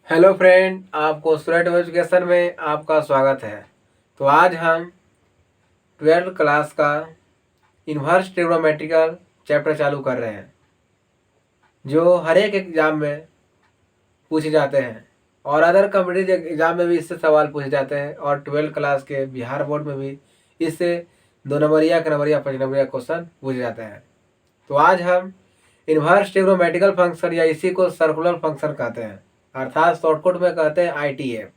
Hello friend, आपको student education में आपका स्वागत है। तो आज हम 12th क्लास का इन्वर्स ट्रिग्नोमेट्रिकल चैप्टर चालू कर रहे हैं, जो हर एक एग्ज़ाम में पूछे जाते हैं और अदर कॉम्पिटिटिव एग्ज़ाम में भी इससे सवाल पूछे जाते हैं और 12th क्लास के बिहार बोर्ड में भी इससे 2 नंबरिया के नंबरिया 5 नंबरिया क्वेश्चन पूछे जाते हैं। तो आज हम इन्वर्स ट्रिग्नोमेट्रिकल फंक्शन या इसी को सर्कुलर फंक्शन कहते हैं, अर्थात शॉर्टकट में कहते हैं ITF,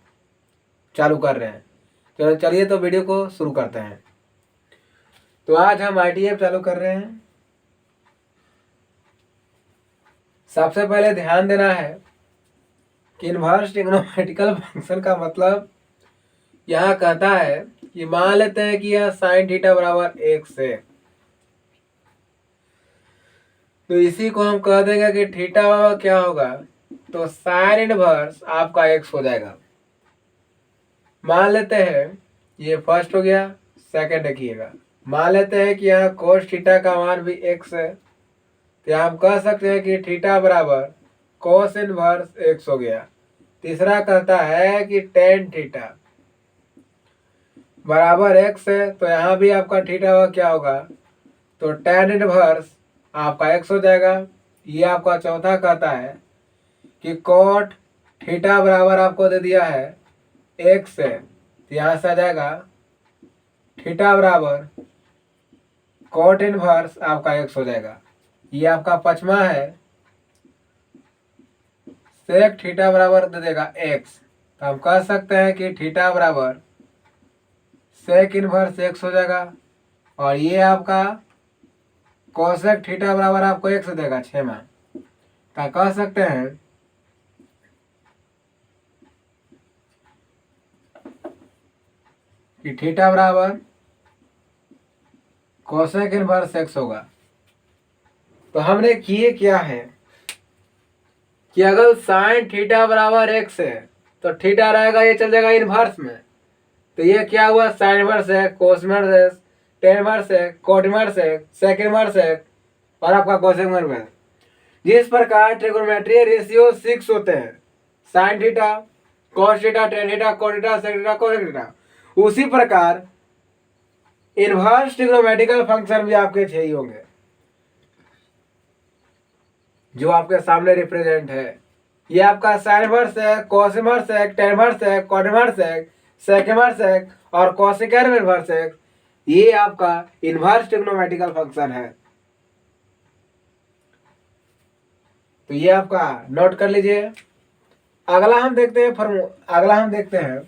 चालू कर रहे हैं। चलो चलिए तो वीडियो को शुरू करते हैं। तो आज हम ITF चालू कर रहे हैं। सबसे पहले ध्यान देना है कि इन्वर्स ट्रिग्नोमेट्रिकल फंक्शन का मतलब यहाँ कहता है कि मान लेते हैं कि यह साइन थीटा बराबर 1 से, तो इसी को हम कह देंगे कि थीटा क्या होगा, तो साइन इनवर्स आपका x हो जाएगा। मान लेते हैं ये फर्स्ट हो गया, सेकंड देखिएगा। मान लेते हैं कि यहाँ कोस थीटा का मान भी x है, तो हम कह सकते हैं कि थीटा बराबर कोस इनवर्स x हो गया। तीसरा कहता है कि टेन थीटा बराबर x है, तो यहाँ भी आपका थीटा क्या होगा, तो टेन इनवर्स आपका x हो जाएगा। ये आपका चौथा कहता है कि कोट थीटा बराबर आपको दे दिया है x है, तो यहाँ से आ जाएगा थीटा बराबर कोट इनवर्स आपका x हो जाएगा। ये आपका पचमा है, सेक थीटा बराबर दे देगा x, तो हम कह सकते हैं कि थीटा बराबर सेक इनवर्स x हो जाएगा। और ये आपका कोसेक थीटा बराबर आपको x देगा 6 तो कह सकते हैं कि थीटा बराबर कोसेक इनवर्स x होगा। तो हमने किए क्या है कि अगर साइन थीटा बराबर x है तो थीटा रहेगा, ये चल जाएगा इनवर्स में। तो ये क्या हुआ, साइन इनवर्स है, कोस इनवर्स है, टेन इनवर्स है, कोट इनवर्स है, सेक इनवर्स है और आपका कोसेक इनवर्स है। जिस प्रकार ट्रिगोनोमेट्री रेशियो 6 होते हैं, sine theta, cos theta, tan theta, cot theta, sec theta, cosec theta, उसी प्रकार इन्वर्स ट्रिग्नोमेट्रिकल फंक्शन भी आपके 6 ही होंगे, जो आपके सामने रिप्रेजेंट है। ये आपका साइन इनवर्स है, कॉस इनवर्स है, टेन इनवर्स है, कोट इनवर्स है, सेक इनवर्स है और कोसेक इनवर्स है। ये आपका इन्वर्स ट्रिग्नोमेट्रिकल फंक्शन है। तो ये आपका नोट कर लीजिए। अगला हम देखते हैं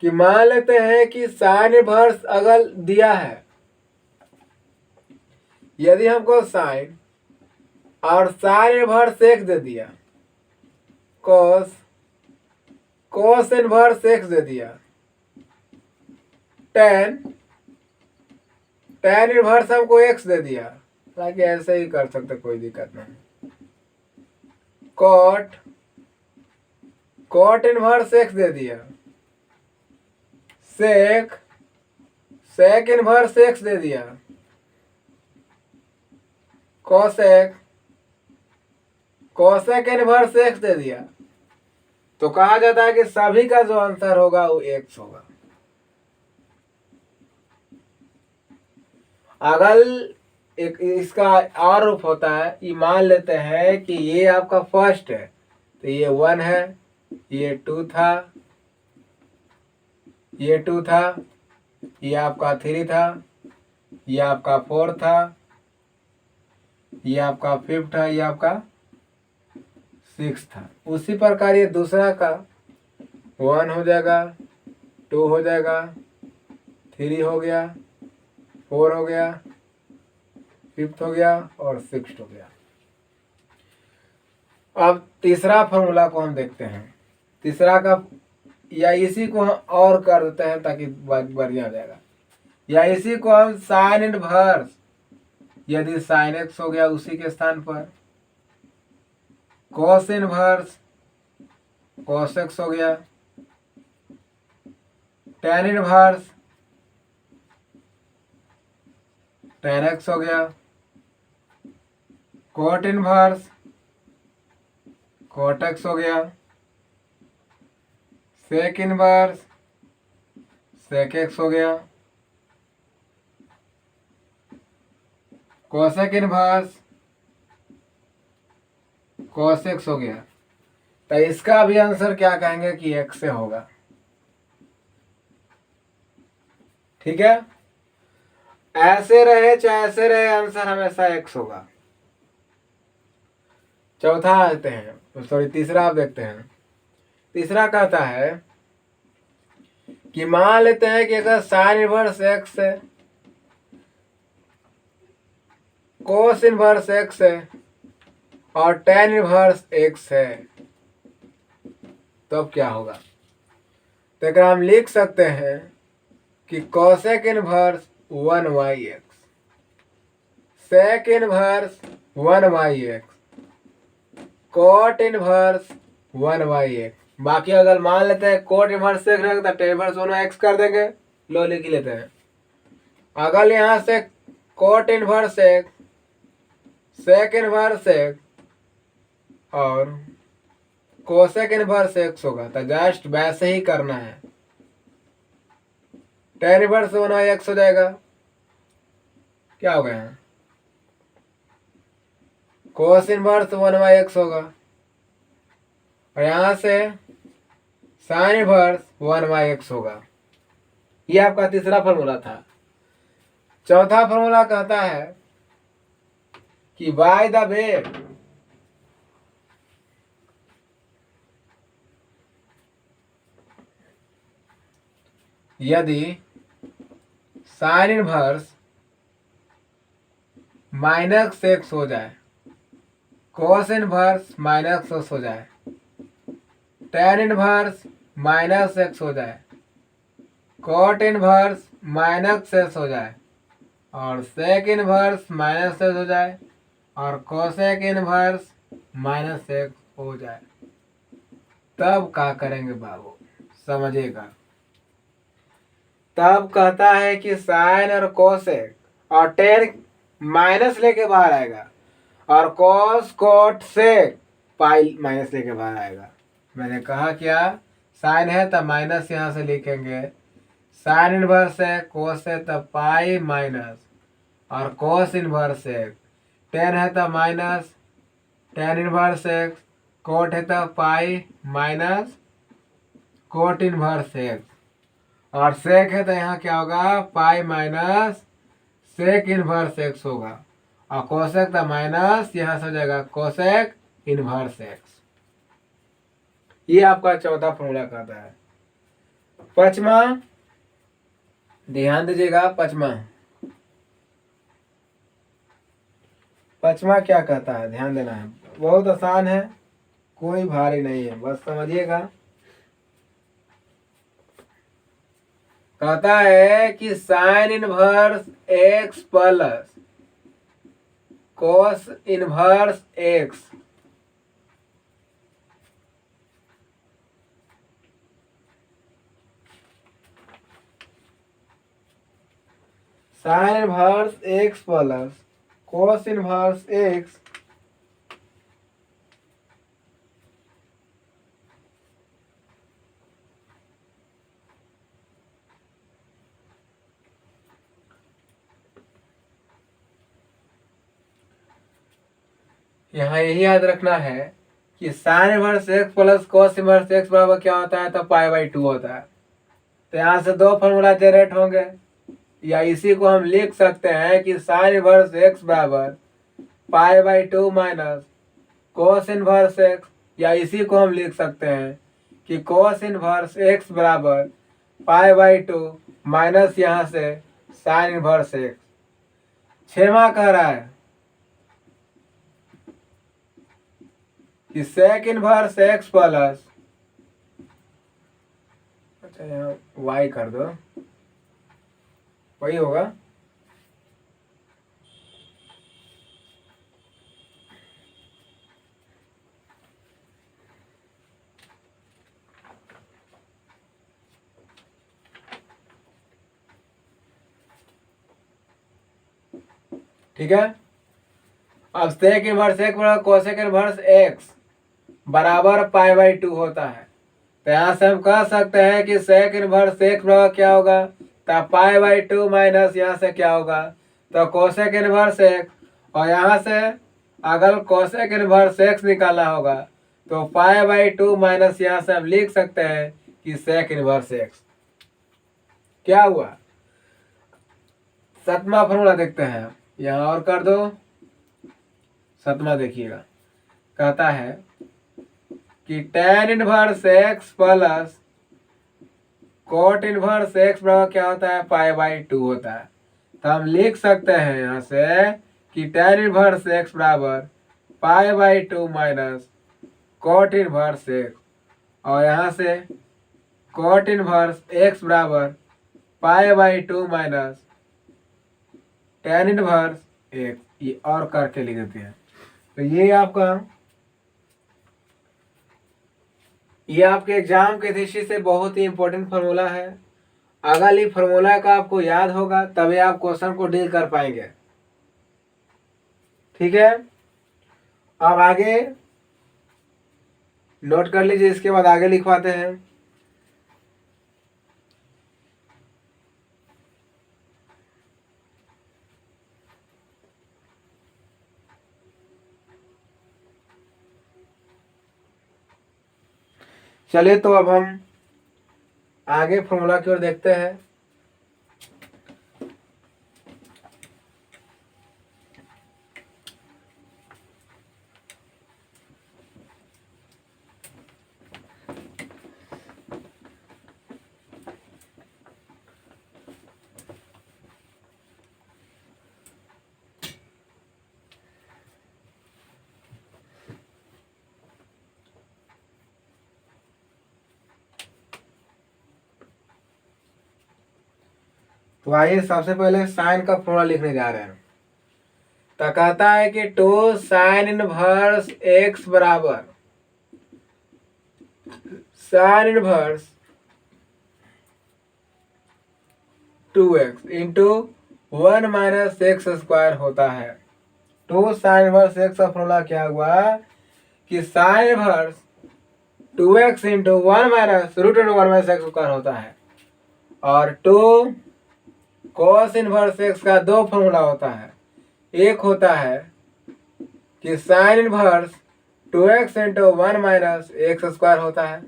कि मान लेते हैं कि साइन इनवर्स अगर दिया है, यदि हमको साइन और साइन इनवर्स x दे दिया, कोस इनवर्स x दे दिया, टेन इनवर्स हमको x दे दिया, ताकि ऐसे ही कर सकते, कोई दिक्कत नहीं। कोट इनवर्स x दे दिया, सेक इनवर्स x दे दिया, कोसेक इनवर्स x दे दिया, तो कहा जाता है कि सभी का जो आंसर होगा वो x होगा। अगर एक इसका और रूप होता है, ये मान लेते हैं कि ये आपका फर्स्ट है, तो ये 1 है, ये 2 था, ये 2 था, ये आपका 3 था, ये आपका 4 था, ये आपका 5 था, ये आपका 6 था। उसी प्रकार ये दूसरा का 1 हो जाएगा, 2 हो जाएगा, 3 हो गया, 4 हो गया, 5 हो गया और 6 हो गया। अब तीसरा फॉर्मूला को हम देखते हैं। तीसरा का या इसी को हम और कर देते हैं ताकि बढ़िया हो जाएगा। या इसी को हम साइन इनवर्स, यदि साइन x हो गया उसी के स्थान पर कॉस इनवर्स कॉस x हो गया, टेन इनवर्स टेन x हो गया, कोट इनवर्स cot x हो गया, sec इनवर्स sec x हो गया, cosec इनवर्स cos x हो गया। तो इसका भी आंसर क्या कहेंगे कि x से होगा। ठीक है, ऐसे रहे चाहे ऐसे रहे, आंसर हमेशा x होगा। चौथा आते हैं, सॉरी तीसरा आप देखते हैं। तीसरा कहता है कि मान लेते हैं कि अगर साइन इनवर्स x है, कोस इनवर्स x है और टेन इनवर्स x है, तो अब क्या होगा। तो अगर हम लिख सकते हैं कि cosec inverse 1/x, sec inverse 1/x, cot inverse 1/x। बाकी अगर मान लेते हैं कोट इनवर्स x रहेगा तो टेन इनवर्स 1/x कर देंगे, लो लिख लेते हैं। अगर यहाँ से cot inverse x, sec inverse x और कोसेक इनवर्स x होगा तो जस्ट वैसे ही करना है, टेन इनवर्स 1/x हो जाएगा। क्या हो गया, कोस इनवर्स 1/x होगा और यहाँ से साइन इनवर्स 1/x होगा। ये आपका तीसरा फॉर्मूला था। चौथा फॉर्मूला कहता है कि बाय द वे यदि साइन इनवर्स -x हो जाए, कोस इनवर्स -x हो जाए, टेन इनवर्स -x हो जाए, कोट इनवर्स -x हो जाए और सेक इनवर्स -x हो जाए और कोसेक इनवर्स -x हो जाए, तब क्या करेंगे बाबू, समझिएगा। तब कहता है कि साइन और कोसेक और टेन माइनस लेके बाहर आएगा और cos cot sec pi minus लेके बाहर आएगा। मैंने कहा क्या, साइन है तब माइनस यहाँ से लिखेंगे, साइन इनवर्स है, कोस है तब पाई माइनस और कोस इनवर्स एक्स, टेन है तब minus tan inverse x, cot है तब pi minus cot inverse x और सेक है तो यहाँ क्या होगा, pi minus sec inverse x होगा और कोसेक तो माइनस यहाँ से हो जाएगा कोसेक इनवर्स एक्स। ये आपका चौथा फॉर्मूला कहता है। पांचवा ध्यान दीजिएगा, पांचवा क्या कहता है, ध्यान देना है, बहुत आसान है, कोई भारी नहीं है, बस समझिएगा। कहता है कि sine inverse x plus cos inverse x sign inverse x plus cos inverse x यहाँ यही याद रखना है कि sine inverse x plus cos inverse x बराबर क्या होता है, तो पाई/2 होता है। तो यहाँ से दो फॉर्मूला जनरेट होंगे, या इसी को हम लिख सकते हैं कि साइन इनवर्स एक्स बराबर पाई/2 माइनस कोस इनवर्स एक्स, या इसी को हम लिख सकते हैं कि कोस इनवर्स एक्स बराबर पाई/2 माइनस यहाँ से साइन इनवर्स एक्स। छेमा कह रहा है कि सेक इनवर्स एक्स प्लस, अच्छा यहाँ वाई कर दो, वही होगा, ठीक है। अब सेक इनवर्स एक्स बराबर कोसेक इनवर्स एक्स, बराबर पाई बाई 2 होता है। तो यहाँ से हम कह सकते हैं कि सेक इनवर्स एक्स बराबर क्या होगा, तो पाई बाई 2 माइनस यहाँ से क्या होगा, तो कोसेक इनवर्स एक्स, और यहाँ से अगर कोसेक इनवर्स एक्स निकालना होगा तो पाई बाई 2 माइनस यहाँ से हम लिख सकते हैं कि सेक इनवर्स एक्स। क्या हुआ, सतमा फॉर्मूला देखते हैं, यहाँ और कर दो। सतमा देखिएगा, कहता है कि tan inverse x plus coat inverse x बराबर क्या होता है, पाई बाई 2 होता है। तो हम लिख सकते हैं यहाँ से कि tan इनवर्स एक्स बराबर pi by 2 minus cot inverse x, और यहाँ से कोट इनवर्स एक्स बराबर pi by 2 minus tan inverse x, ये और करके लिख देते हैं। तो ये आपके एग्जाम के दृष्टि से बहुत ही इंपॉर्टेंट फार्मूला है। अगर ये फार्मूला का आपको याद होगा तभी आप क्वेश्चन को डील कर पाएंगे। ठीक है, अब आगे नोट कर लीजिए, इसके बाद आगे लिखवाते हैं। चलिए तो अब हम आगे फॉर्मूला की ओर देखते हैं। तो आइए सबसे पहले साइन का फॉर्मूला लिखने जा रहे हैं। तो कहता है कि 2 साइन इनवर्स एक्स बराबर sine inverse 2x into 1 minus x square होता है। 2 साइन इनवर्स एक्स का फॉर्मूला क्या हुआ कि sine inverse 2x into 1 minus root into 1 minus x square होता है, और 2 कॉस इनवर्स एक्स का दो फॉर्मूला होता है। एक होता है कि sine inverse 2x into 1 minus x square होता है।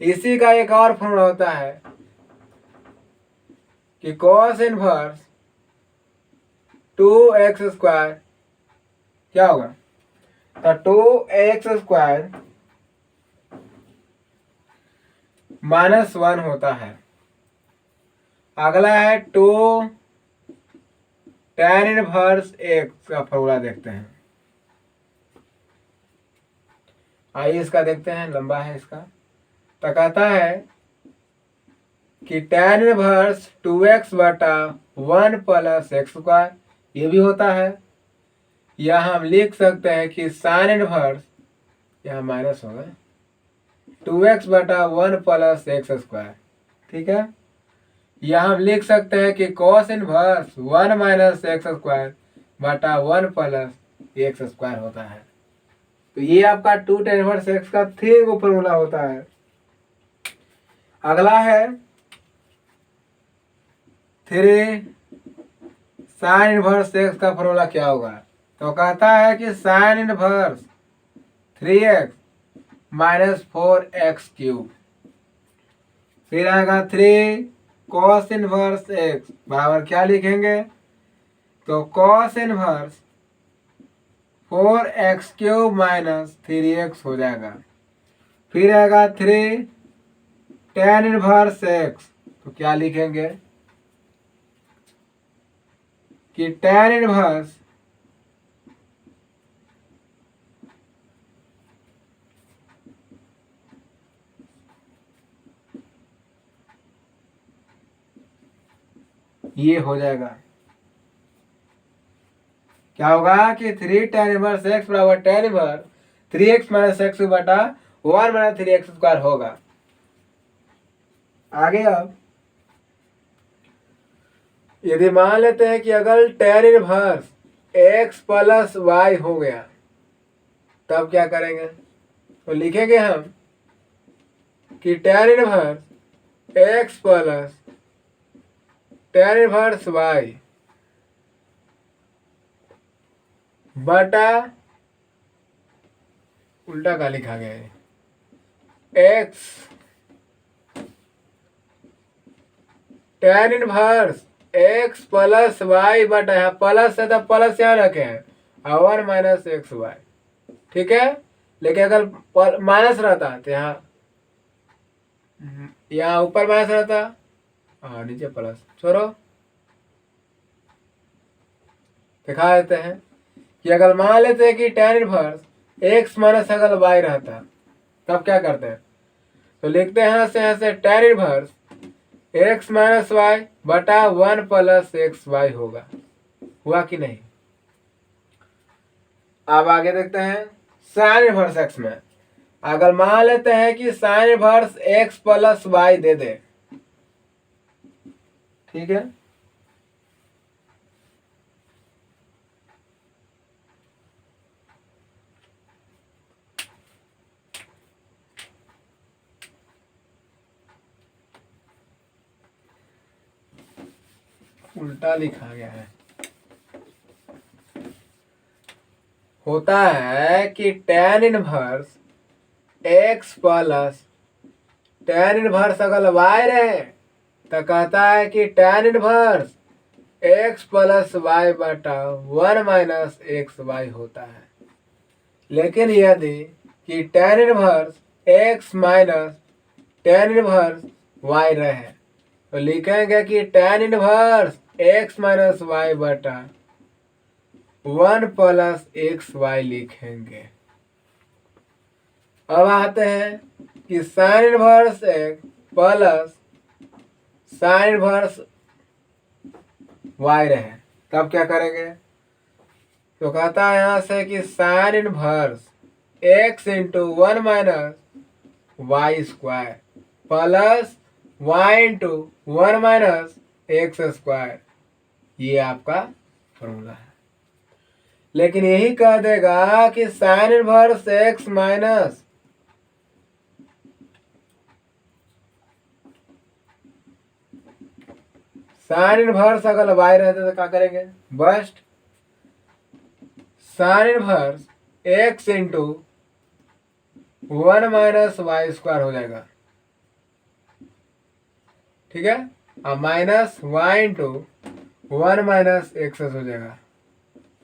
इसी का एक और फॉर्मूला होता है कि कॉस इनवर्स 2x स्क्वायर क्या होगा, तो 2x स्क्वायर माइनस 1 होता है। अगला है 2 tan इनवर्स एक्स का फॉर्मूला देखते हैं। आइए इसका देखते हैं, लंबा है इसका। तो कहता है कि tan इनवर्स 2x बटा 1 प्लस एक्स स्क्वायर, ये भी होता है। या हम लिख सकते हैं कि साइन इनवर्स, यहाँ माइनस होगा, 2x बटा 1 प्लस एक्स स्क्वायर। ठीक है, या हम लिख सकते हैं कि cos inverse 1 minus x square बटा 1 प्लस एक्स स्क्वायर होता है। तो ये आपका 2 tan इनवर्स एक्स का 3 को फॉर्मूला होता है। अगला है 3 साइन इनवर्स एक्स का फॉर्मूला क्या होगा, तो कहता है कि sine inverse 3x minus 4x cube, फिर आएगा 3 कॉस इनवर्स एक्स बराबर क्या लिखेंगे, तो cos inverse 4x cube minus 3x हो जाएगा। फिर आएगा 3 tan इनवर्स एक्स, तो क्या लिखेंगे कि tan इनवर्स ये हो जाएगा, क्या होगा कि 3 tan इनवर्स एक्स बराबर tan inverse 3x minus x बटा 1 माइनस 3x स्क्वायर होगा। आगे अब यदि मान लेते हैं कि अगर tan inverse x plus y हो गया, तब क्या करेंगे, तो लिखेंगे हम कि tan inverse x plus tan inverse y बटा, उल्टा का लिखा गया है, x tan inverse x plus y बटा, यहाँ प्लस है तो प्लस यहाँ रखे हैं, और माइनस एक्स वाई। ठीक है, लेकिन अगर माइनस रहता तो यहाँ ऊपर माइनस रहता और नीचे प्लस। छोड़ो, दिखा देते हैं कि अगर मान लेते हैं कि tan इनवर्स x माइनस अगर वाई रहता तब क्या करते हैं, तो लिखते हैं यहाँ से tan inverse x minus y बटा 1 प्लस एक्स वाई होगा। हुआ कि नहीं? अब आगे देखते हैं साइन इनवर्स x में। अगर मान लेते हैं कि sine inverse x plus y दे दे, ठीक है, उल्टा लिखा गया है। होता है कि tan inverse x plus tan inverse अगर y रहे तो कहता है कि tan inverse x plus y बटा 1 माइनस एक्स वाई होता है। लेकिन यदि कि tan inverse x minus tan inverse y रहे तो लिखेंगे कि tan inverse x minus y बटा 1 प्लस एक्स वाई लिखेंगे। अब आते हैं कि sine inverse x plus sine inverse y रहे तब क्या करेंगे, तो कहता है यहाँ से कि sine inverse x into 1 minus y square plus y into 1 minus x square, ये आपका फॉर्मूला है। लेकिन यही कह देगा कि sine inverse x minus sine inverse अगर y रहते तो क्या करेंगे, बस sine inverse x into 1 minus y square हो जाएगा। ठीक है, अब minus y into 1 minus x हो जाएगा।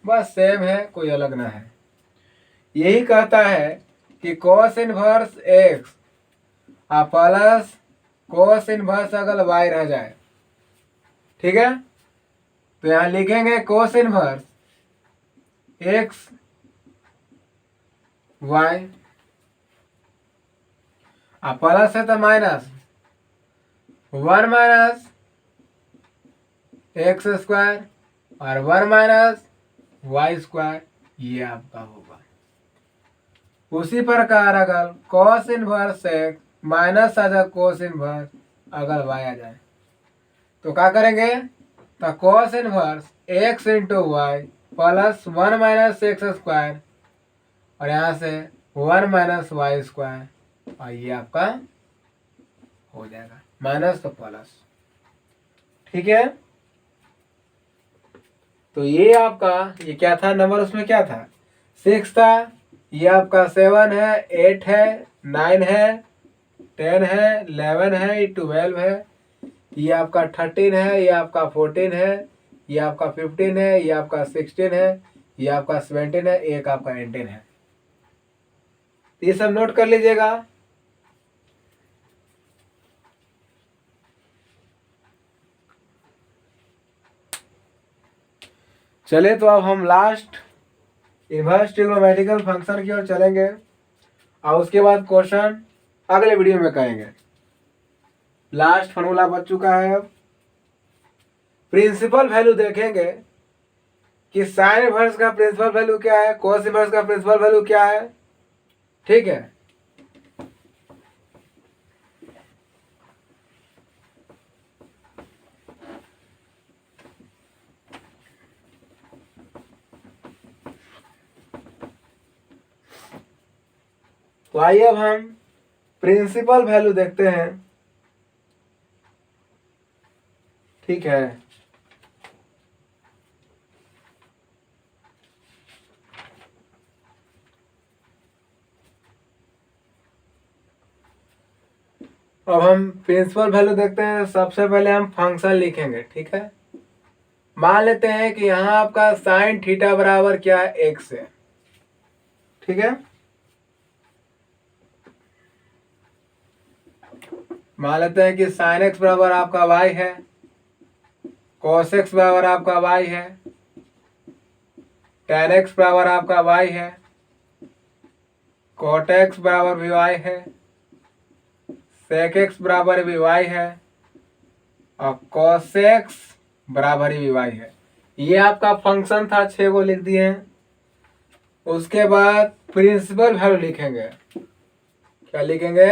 बस सेम है, कोई अलग ना है। यही कहता है कि cos inverse x plus cos inverse अगर y रह जाए, ठीक है, तो यहाँ लिखेंगे cos inverse x y plus है तो माइनस 1 माइनस एक्स स्क्वायर और 1 माइनस वाई स्क्वायर, ये आपका होगा। उसी प्रकार अगर cos इनवर्स x माइनस आ जाए cos इनवर्स अगर y आ जाए तो क्या करेंगे, तो cos inverse x into y plus 1 minus x square और यहाँ से 1 माइनस वाई स्क्वायर, और ये आपका हो जाएगा माइनस तो प्लस। ठीक है, तो ये आपका, ये क्या था नंबर, उसमें क्या था 6 था, ये आपका 7 है, 8 है, 9 है, 10 है, 11 है, ये 12 है, ये आपका 13 है, ये आपका 14 है, ये आपका 15 है, ये आपका 16 है, ये आपका 17 है, एक आपका 18 है। ये सब नोट कर लीजिएगा। चलिए, तो अब हम लास्ट इनवर्स ट्रिग्नोमेट्रिकल फंक्शन की ओर चलेंगे और उसके बाद क्वेश्चन अगले वीडियो में करेंगे। लास्ट फॉर्मूला बच चुका है। अब प्रिंसिपल वैल्यू देखेंगे कि साइन इनवर्स का प्रिंसिपल वैल्यू क्या है, कोस इनवर्स का प्रिंसिपल वैल्यू क्या है। ठीक है, तो आइए अब हम प्रिंसिपल वैल्यू देखते हैं। ठीक है, अब हम प्रिंसिपल वैल्यू देखते हैं। सबसे पहले हम फंक्शन लिखेंगे। ठीक है, मान लेते हैं कि यहाँ आपका साइन थीटा बराबर क्या है, एक्स है। ठीक है, मान लेते हैं कि साइन एक्स बराबर आपका वाई है, कॉस एक्स बराबर आपका वाई है, टेन एक्स बराबर आपका वाई है, कॉट एक्स बराबर भी वाई है, सेक एक्स बराबर भी वाई है और कॉस एक्स बराबर भी वाई है। ये आपका फंक्शन था, 6 को लिख दिए हैं। उसके बाद प्रिंसिपल वैल्यू लिखेंगे। क्या लिखेंगे?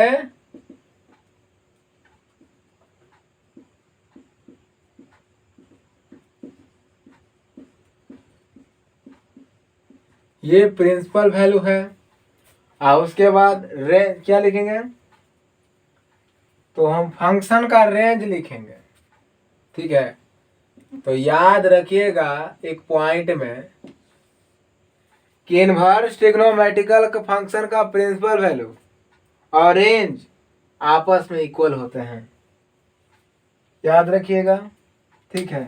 ये प्रिंसिपल वैल्यू है। और उसके बाद रेंज क्या लिखेंगे? तो हम फंक्शन का रेंज लिखेंगे। ठीक है, तो याद रखिएगा एक पॉइंट में कि इनवर्स ट्रिग्नोमेट्रिकल फंक्शन का प्रिंसिपल वैल्यू और रेंज आपस में इक्वल होते हैं। याद रखिएगा। ठीक है,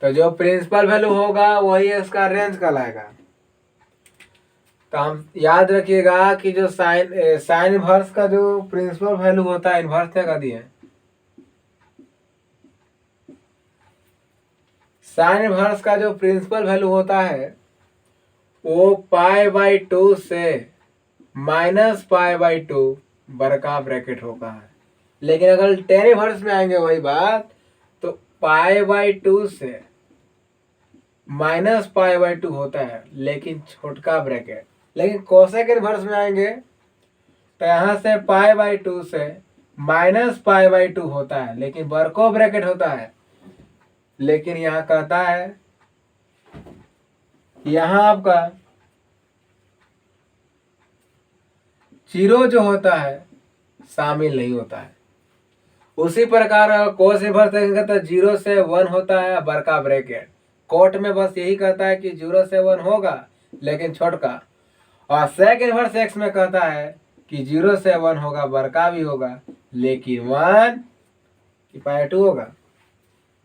तो जो प्रिंसिपल वैल्यू होगा वही इसका रेंज कहलाएगा। तो हम याद रखिएगा कि जो साइन इनवर्स का जो प्रिंसिपल वैल्यू होता है, इनवर्स क्या कर दिए, साइन इनवर्स का जो प्रिंसिपल वैल्यू होता है वो π/2 से -π/2 बड़का ब्रैकेट होगा है। लेकिन अगर टेन इनवर्स में आएंगे वही बात, तो π/2 से -π/2 होता है लेकिन छोटका ब्रैकेट। लेकिन कोसेक इनवर्स में आएंगे तो यहाँ से π/2 से -π/2 होता है लेकिन बड़को ब्रैकेट होता है। लेकिन यहाँ कहता है यहाँ आपका जीरो जो होता है शामिल नहीं होता है। उसी प्रकार कोस इनवर्स देखेंगे तो 0 से 1 होता है बड़का ब्रैकेट। कोट में बस यही कहता है कि 0 से 1 होगा लेकिन छोटका। और सेक इनवर्स एक्स में कहता है कि 0 से 1 होगा, बड़का भी होगा लेकिन 1 कि π/2 होगा,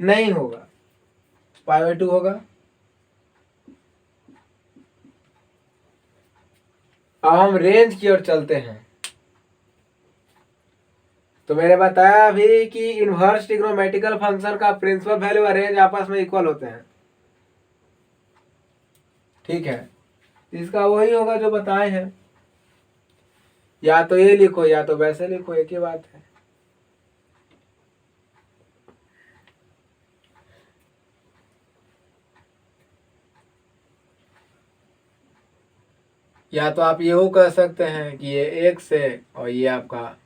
नहीं होगा, π/2 होगा। अब हम रेंज की ओर चलते हैं। तो मैंने बताया अभी कि इनवर्स ट्रिग्नोमेट्रिकल फंक्शन का प्रिंसिपल वैल्यू और रेंज आपस में इक्वल होते हैं। ठीक है, इसका वही होगा जो बताए हैं। या तो ये लिखो या तो वैसे लिखो, एक ही बात है। या तो आप ये कह सकते हैं कि ये x है और ये आपका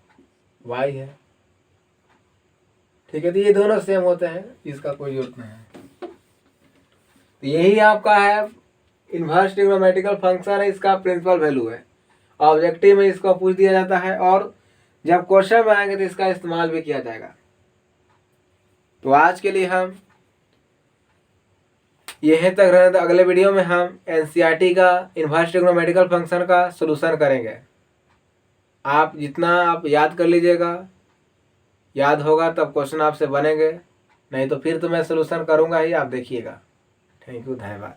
y है। ठीक है, तो ये दोनों सेम होते हैं, इसका कोई जरूरत नहीं है। तो यही आपका है इनवर्स ट्रिग्नोमेट्रिकल फंक्शन है, इसका प्रिंसिपल वैल्यू है। ऑब्जेक्टिव में इसको पूछ दिया जाता है और जब क्वेश्चन में आएंगे तो इसका इस्तेमाल भी किया जाएगा। तो आज के लिए हम यहीं तक रहने। तो अगले वीडियो में हम एनसीईआरटी का इनवर्स ट्रिग्नोमेट्रिकल फंक्शन का सॉल्यूशन करेंगे। आप जितना आप याद कर लीजिएगा, याद होगा तब क्वेश्चन आपसे बनेंगे, नहीं तो फिर तो मैं सॉल्यूशन करूंगा ही, आप देखिएगा। थैंक यू, धन्यवाद।